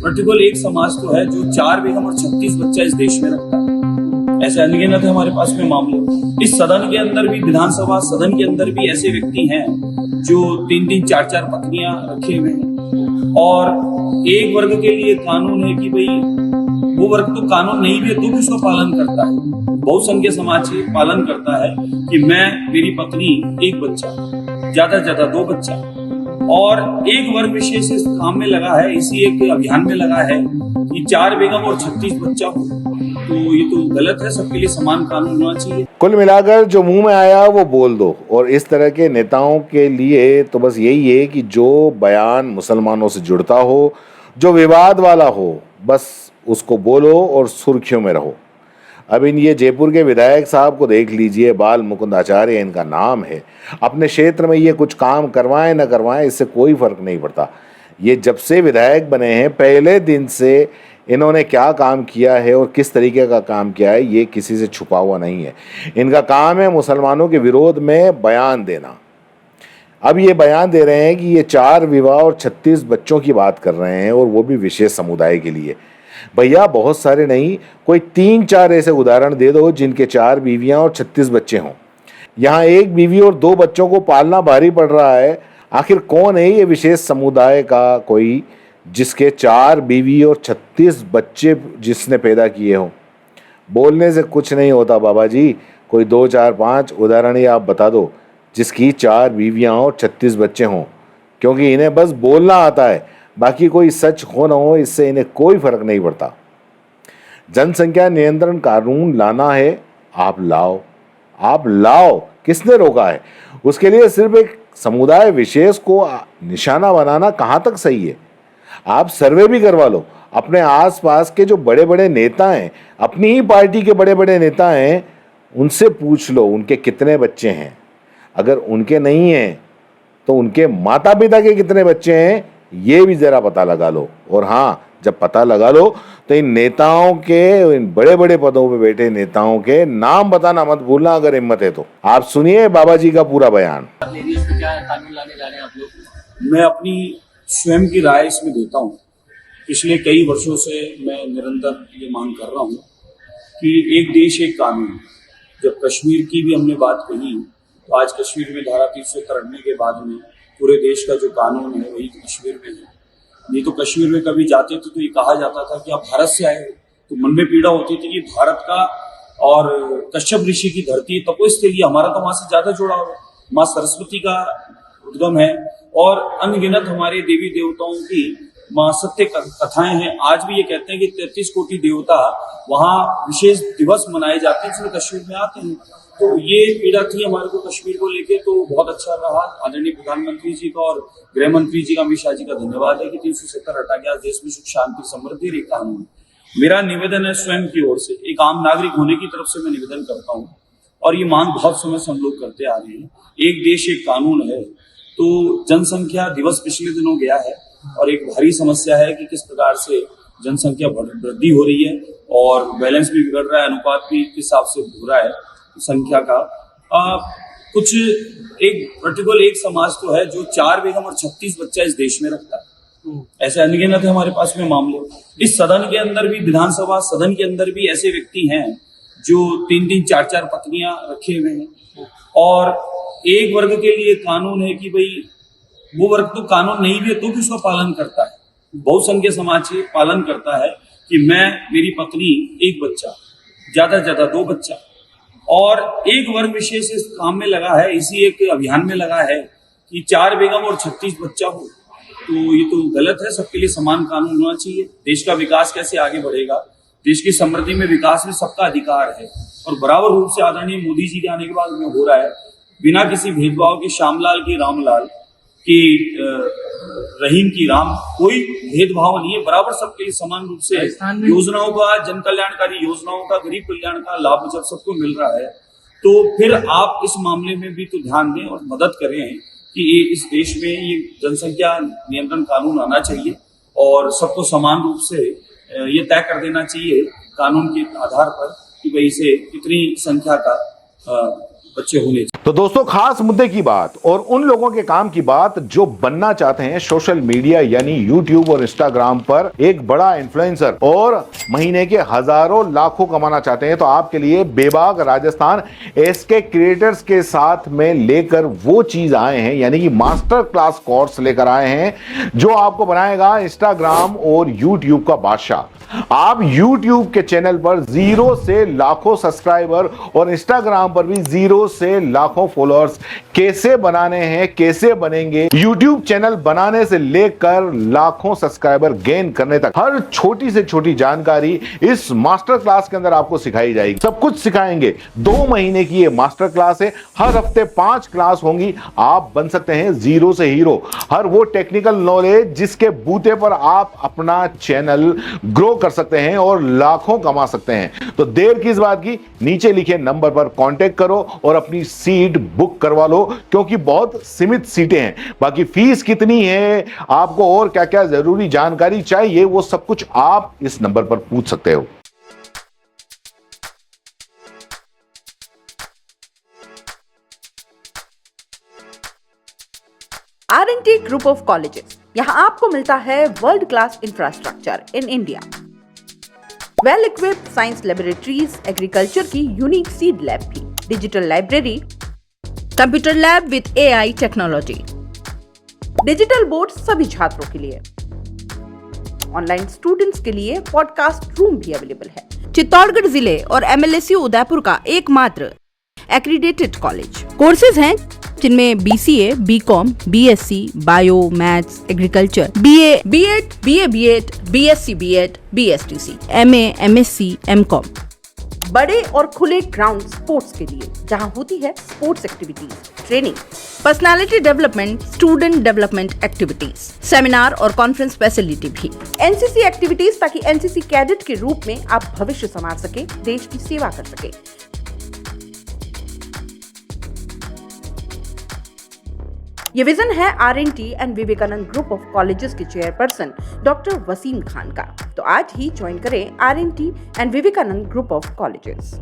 Particular एक समाज तो है जो 4 बेगम और 36 बच्चा इस देश में रखता है। ऐसे अनगिनत है हमारे पास में मामले। इस सदन के अंदर भी, विधानसभा सदन के अंदर भी ऐसे व्यक्ति हैं जो 3-3, 4-4 पत्नियां रखे हुए हैं। और एक वर्ग के लिए कानून है कि भाई वो वर्ग तो कानून नहीं भी है तो भी उसका पालन करता है। बहुसंख्यक समाज पालन करता है कि मैं, मेरी पत्नी, एक बच्चा, ज्यादा से ज्यादा 2 बच्चा, और एक वर्ग विशेष इस काम में लगा है, इसी एक अभियान में लगा है कि 4 बेगम और 36 बच्चा हो। तो ये तो गलत है। सबके लिए समान कानून होना चाहिए। कुल मिलाकर जो मुंह में आया वो बोल दो। और इस तरह के नेताओं के लिए तो बस यही है कि जो बयान मुसलमानों से जुड़ता हो, जो विवाद वाला हो, बस उसको बोलो और सुर्खियों में रहो। अब इन ये जयपुर के विधायक साहब को देख लीजिए, बाल मुकुंद आचार्य इनका नाम है। अपने क्षेत्र में ये कुछ काम करवाएं न करवाएं, इससे कोई फर्क नहीं पड़ता। ये जब से विधायक बने हैं, पहले दिन से इन्होंने क्या काम किया है और किस तरीके का काम किया है, ये किसी से छुपा हुआ नहीं है। इनका काम है मुसलमानों के विरोध में बयान देना। अब ये बयान दे रहे हैं कि ये 4 विवाह और 36 बच्चों की बात कर रहे हैं, और वो भी विशेष समुदाय के लिए। भैया बहुत सारे नहीं, कोई 3-4 ऐसे उदाहरण दे दो जिनके 4 बीवियां और 36 बच्चे हों। यहाँ 1 बीवी और 2 बच्चों को पालना भारी पड़ रहा है। आखिर कौन है ये विशेष समुदाय का कोई जिसके 4 बीवी और 36 बच्चे जिसने पैदा किए हों? बोलने से कुछ नहीं होता बाबा जी। कोई 2, 4, 5 उदाहरण ही आप बता दो जिसकी 4 बीवियां और 36 बच्चे हों, क्योंकि इन्हें बस बोलना आता है। बाकी कोई सच हो न हो, इससे इन्हें कोई फर्क नहीं पड़ता। जनसंख्या नियंत्रण कानून लाना है, आप लाओ। किसने रोका है? उसके लिए सिर्फ एक समुदाय विशेष को निशाना बनाना कहाँ तक सही है? आप सर्वे भी करवा लो। अपने आसपास के जो बड़े बड़े नेता हैं, अपनी ही पार्टी के बड़े बड़े नेता हैं, उनसे पूछ लो उनके कितने बच्चे हैं। अगर उनके नहीं हैं तो उनके माता पिता के कितने बच्चे हैं, ये भी जरा पता लगा लो। और हाँ, जब पता लगा लो तो इन नेताओं के, इन बड़े बड़े पदों पे बैठे नेताओं के नाम बताना मत भूलना, अगर हिम्मत है तो। आप सुनिए बाबा जी का पूरा बयान। क्या कानून लाने जा रहे हैं आप लोग? मैं अपनी स्वयं की राय इसमें देता हूँ। पिछले कई वर्षों से मैं निरंतर ये मांग कर रहा हूँ कि एक देश एक कानून। जब कश्मीर की भी हमने बात कही तो आज कश्मीर में धारा 370 हटने के बाद में पूरे देश का जो कानून है वही कश्मीर में है। नहीं तो कश्मीर में कभी जाते थे तो ये कहा जाता था कि आप भारत से आए हो, तो मन में पीड़ा होती थी कि भारत का और कश्यप ऋषि की धरती तपोस्थली, हमारा तो वहां से ज्यादा जुड़ा हुआ। माँ सरस्वती का उद्गम है और अनगिनत हमारे देवी देवताओं की माँ सत्य कथाएं हैं। आज भी ये कहते हैं कि 33 कोटि देवता वहाँ विशेष दिवस मनाए जाते हैं, इसलिए कश्मीर में आते हैं। तो ये पीड़ा थी हमारे को कश्मीर को लेके, तो बहुत अच्छा रहा। आदरणीय प्रधानमंत्री जी का और गृह मंत्री जी का, अमित शाह जी का धन्यवाद है कि 370 हटा के आज देश में सुख शांति समृद्धि और एक कानून। मेरा निवेदन है स्वयं की ओर से, एक आम नागरिक होने की तरफ से मैं निवेदन करता हूँ, और ये मांग बहुत समय से हम लोग करते आ रहे हैं। एक देश एक कानून है। तो जनसंख्या दिवस पिछले दिनों गया है और एक भारी समस्या है कि किस प्रकार से जनसंख्या वृद्धि हो रही है और बैलेंस भी बिगड़ रहा है, अनुपात भी किस हिसाब से हो रहा है संख्या का। कुछ एक पर्टिकुलर एक समाज तो है जो 4 बेगम और 36 बच्चा इस देश में रखता है। ऐसे अनगिनत है हमारे पास में मामले। इस सदन के अंदर भी, विधानसभा सदन के अंदर भी ऐसे व्यक्ति हैं जो 3-3, 4-4 पत्नियां रखे हुए हैं। और एक वर्ग के लिए कानून है कि भाई वो वर्ग तो कानून नहीं भी है तो भी उसका पालन करता है। बहुसंख्यक समाज पालन करता है कि मैं, मेरी पत्नी, एक बच्चा, ज्यादा से ज्यादा 2 बच्चा, और एक वर्ग विशेष इस काम में लगा है, इसी एक अभियान में लगा है कि 4 बेगम और 36 बच्चा हो। तो ये तो गलत है। सबके लिए समान कानून होना चाहिए। देश का विकास कैसे आगे बढ़ेगा? देश की समृद्धि में, विकास में सबका अधिकार है, और बराबर रूप से आदरणीय मोदी जी के आने के बाद में हो रहा है, बिना किसी भेदभाव के। श्यामलाल की रामलाल की रहीम की राम, कोई भेदभाव नहीं है। बराबर सबके लिए समान रूप से योजनाओं का, जन कल्याणकारी योजनाओं का, गरीब कल्याण का लाभ जब सबको मिल रहा है, तो फिर आप इस मामले में भी तो ध्यान दें और मदद करें कि इस देश में ये जनसंख्या नियंत्रण कानून आना चाहिए और सबको समान रूप से ये तय कर देना चाहिए कानून के आधार पर कि भाई इसे कितनी संख्या का बच्चे होने चाहिए। तो दोस्तों, खास मुद्दे की बात और उन लोगों के काम की बात जो बनना चाहते हैं सोशल मीडिया यानी यूट्यूब और इंस्टाग्राम पर एक बड़ा इन्फ्लुएंसर और महीने के हजारों लाखों कमाना चाहते हैं, तो आपके लिए बेबाक राजस्थान एसके क्रिएटर्स के साथ में लेकर वो चीज आए हैं, यानी कि मास्टर क्लास कोर्स लेकर आए हैं जो आपको बनाएगा इंस्टाग्राम और यूट्यूब का बादशाह। आप यूट्यूब के चैनल पर 0 से लाखों सब्सक्राइबर और इंस्टाग्राम पर भी 0 से लाखों फॉलोअर्स कैसे बनाने हैं, कैसे बनेंगे, यूट्यूब चैनल बनाने से लेकर लाखों सब्सक्राइबर गेन करने तक हर छोटी से छोटी जानकारी इस मास्टर क्लास के अंदर आपको सिखाई जाएगी। सब कुछ सिखाएंगे। 2 महीने की ये मास्टर क्लास है। हर हफ्ते 5 क्लास होंगी। आप बन सकते हैं 0 से हीरो। हर वो टेक्निकल नॉलेज जिसके बूते पर आप अपना चैनल ग्रो कर सकते हैं और लाखों कमा सकते हैं। तो देर किस बात की, नीचे लिखे नंबर पर कांटेक्ट करो और अपनी सीट बुक करवा लो, क्योंकि बहुत सीमित सीटें हैं। बाकी फीस कितनी है, आपको और क्या क्या जरूरी जानकारी चाहिए, वो सब कुछ आप इस नंबर पर पूछ सकते हो। R&T Group of Colleges, यहां आपको मिलता है world class infrastructure in India, well equipped science laboratories, agriculture की यूनिक सीड लैब भी, digital library, computer lab with AI technology, digital board सभी छात्रों के लिए, ऑनलाइन स्टूडेंट्स के लिए पॉडकास्ट रूम भी अवेलेबल है। चित्तौड़गढ़ जिले और MLSU उदयपुर का एकमात्र एक्रीडेटेड कॉलेज। कोर्सेज हैं जिनमें BCA, BCom, BSc, bio, maths, agriculture, BA, B.Ed, BA, B.Ed, BSc, B.Ed, BSTC, MA, MSc, MCom। बड़े और खुले ग्राउंड स्पोर्ट्स के लिए, जहां होती है sports activities, training, personality development, student development activities, seminar और कॉन्फ्रेंस फैसिलिटी भी, NCC एक्टिविटीज, ताकि NCC कैडेट के रूप में आप भविष्य संवार सके, देश की सेवा कर सके। ये विजन है R&T and Vivekanand group of colleges के चेयरपर्सन डॉक्टर वसीम खान का। तो आज ही ज्वाइन करें R&T and Vivekanand group of colleges.